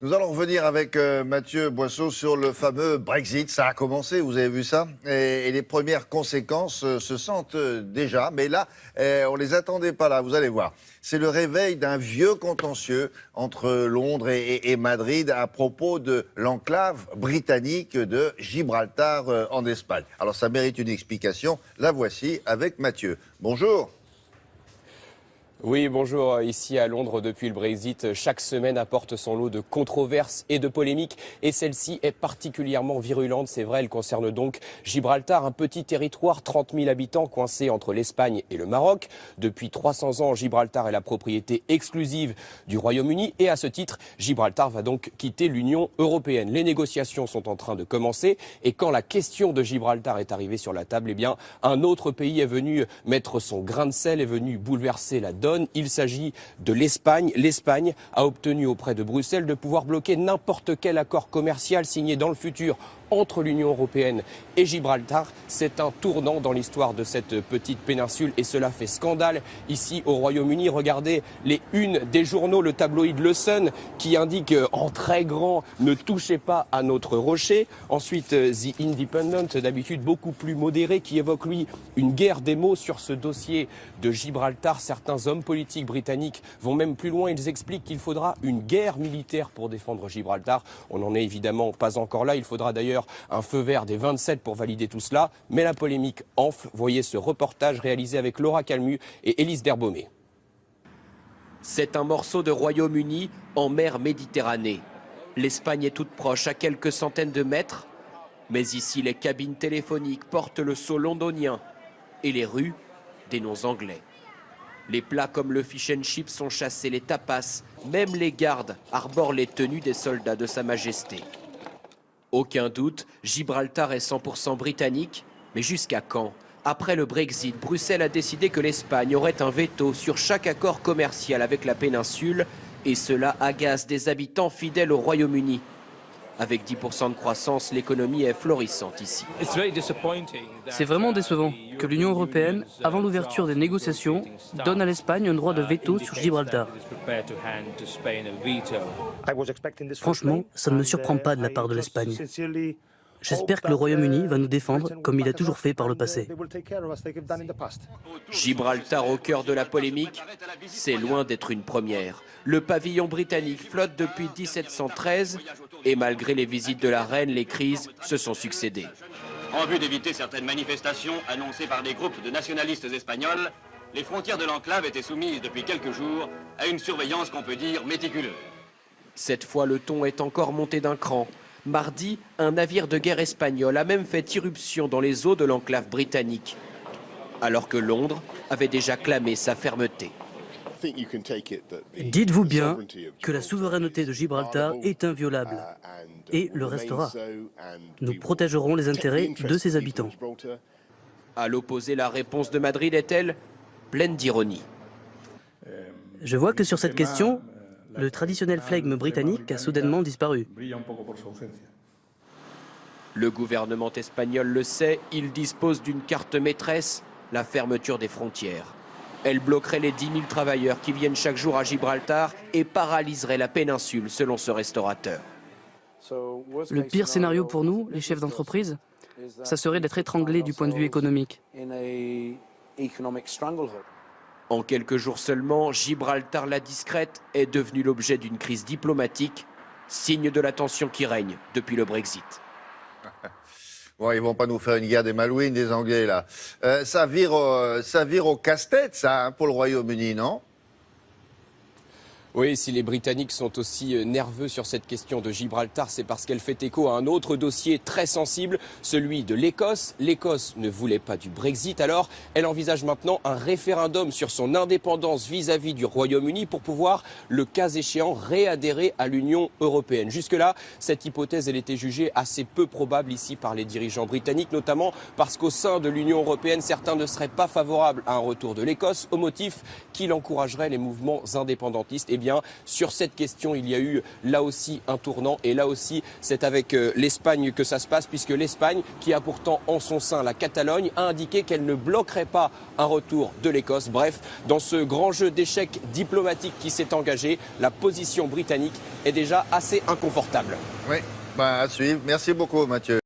Nous allons revenir avec Mathieu Boisseau sur le fameux Brexit. Ça a commencé, vous avez vu ça, et les premières conséquences se sentent déjà. Mais là, on les attendait pas là, vous allez voir. C'est le réveil d'un vieux contentieux entre Londres et Madrid à propos de l'enclave britannique de Gibraltar en Espagne. Alors ça mérite une explication. La voici avec Mathieu. Bonjour. Oui, bonjour. Ici à Londres, depuis le Brexit, chaque semaine apporte son lot de controverses et de polémiques. Et celle-ci est particulièrement virulente. C'est vrai, elle concerne donc Gibraltar, un petit territoire, 30 000 habitants, coincé entre l'Espagne et le Maroc. Depuis 300 ans, Gibraltar est la propriété exclusive du Royaume-Uni. Et à ce titre, Gibraltar va donc quitter l'Union européenne. Les négociations sont en train de commencer. Et quand la question de Gibraltar est arrivée sur la table, eh bien, un autre pays est venu mettre son grain de sel, est venu bouleverser la donne. Il s'agit de l'Espagne. L'Espagne a obtenu auprès de Bruxelles de pouvoir bloquer n'importe quel accord commercial signé dans le futur entre l'Union européenne et Gibraltar. C'est un tournant dans l'histoire de cette petite péninsule et cela fait scandale ici au Royaume-Uni. Regardez les unes des journaux, le tabloïd Le Sun qui indique en très grand « Ne touchez pas à notre rocher ». Ensuite The Independent, d'habitude beaucoup plus modéré, qui évoque lui une guerre des mots sur ce dossier de Gibraltar. Certains hommes politiques britanniques vont même plus loin. Ils expliquent qu'il faudra une guerre militaire pour défendre Gibraltar. On n'en est évidemment pas encore là. Il faudra d'ailleurs un feu vert des 27 pour valider tout cela. Mais la polémique enfle. Voyez ce reportage réalisé avec Laura Calmu et Élise Derbaumet. C'est un morceau de Royaume-Uni en mer Méditerranée. L'Espagne est toute proche, à quelques centaines de mètres. Mais ici, les cabines téléphoniques portent le sceau londonien et les rues des noms anglais. Les plats comme le fish and chips sont chassés, les tapas, même les gardes arborent les tenues des soldats de Sa Majesté. Aucun doute, Gibraltar est 100% britannique, mais jusqu'à quand? Après le Brexit, Bruxelles a décidé que l'Espagne aurait un veto sur chaque accord commercial avec la péninsule, et cela agace des habitants fidèles au Royaume-Uni. Avec 10% de croissance, l'économie est florissante ici. C'est vraiment décevant que l'Union européenne, avant l'ouverture des négociations, donne à l'Espagne un droit de veto sur Gibraltar. Franchement, ça ne me surprend pas de la part de l'Espagne. J'espère que le Royaume-Uni va nous défendre comme il a toujours fait par le passé. Gibraltar au cœur de la polémique, c'est loin d'être une première. Le pavillon britannique flotte depuis 1713 et malgré les visites de la reine, les crises se sont succédées. En vue d'éviter certaines manifestations annoncées par des groupes de nationalistes espagnols, les frontières de l'enclave étaient soumises depuis quelques jours à une surveillance qu'on peut dire méticuleuse. Cette fois, le ton est encore monté d'un cran. Mardi, un navire de guerre espagnol a même fait irruption dans les eaux de l'enclave britannique, alors que Londres avait déjà clamé sa fermeté. Dites-vous bien que la souveraineté de Gibraltar est inviolable et le restera. Nous protégerons les intérêts de ses habitants. À l'opposé, la réponse de Madrid est-elle pleine d'ironie? Je vois que sur cette question, le traditionnel flegme britannique a soudainement disparu. Le gouvernement espagnol le sait, il dispose d'une carte maîtresse, la fermeture des frontières. Elle bloquerait les 10 000 travailleurs qui viennent chaque jour à Gibraltar et paralyserait la péninsule, selon ce restaurateur. Le pire scénario pour nous, les chefs d'entreprise, ça serait d'être étranglés du point de vue économique. En quelques jours seulement, Gibraltar la discrète est devenue l'objet d'une crise diplomatique, signe de la tension qui règne depuis le Brexit. Bon, ils vont pas nous faire une guerre des Malouines, des Anglais, là. Ça vire au casse-tête, ça, hein, pour le Royaume-Uni, non ? Oui, si les Britanniques sont aussi nerveux sur cette question de Gibraltar, c'est parce qu'elle fait écho à un autre dossier très sensible, celui de l'Écosse. L'Écosse ne voulait pas du Brexit, alors elle envisage maintenant un référendum sur son indépendance vis-à-vis du Royaume-Uni pour pouvoir, le cas échéant, réadhérer à l'Union européenne. Jusque-là, cette hypothèse, elle était jugée assez peu probable ici par les dirigeants britanniques, notamment parce qu'au sein de l'Union européenne, certains ne seraient pas favorables à un retour de l'Écosse, au motif qu'il encouragerait les mouvements indépendantistes. Et bien. Sur cette question, il y a eu là aussi un tournant. Et là aussi, c'est avec l'Espagne que ça se passe, puisque l'Espagne, qui a pourtant en son sein la Catalogne, a indiqué qu'elle ne bloquerait pas un retour de l'Écosse. Bref, dans ce grand jeu d'échecs diplomatique qui s'est engagé, la position britannique est déjà assez inconfortable. Oui, à suivre. Merci beaucoup, Mathieu.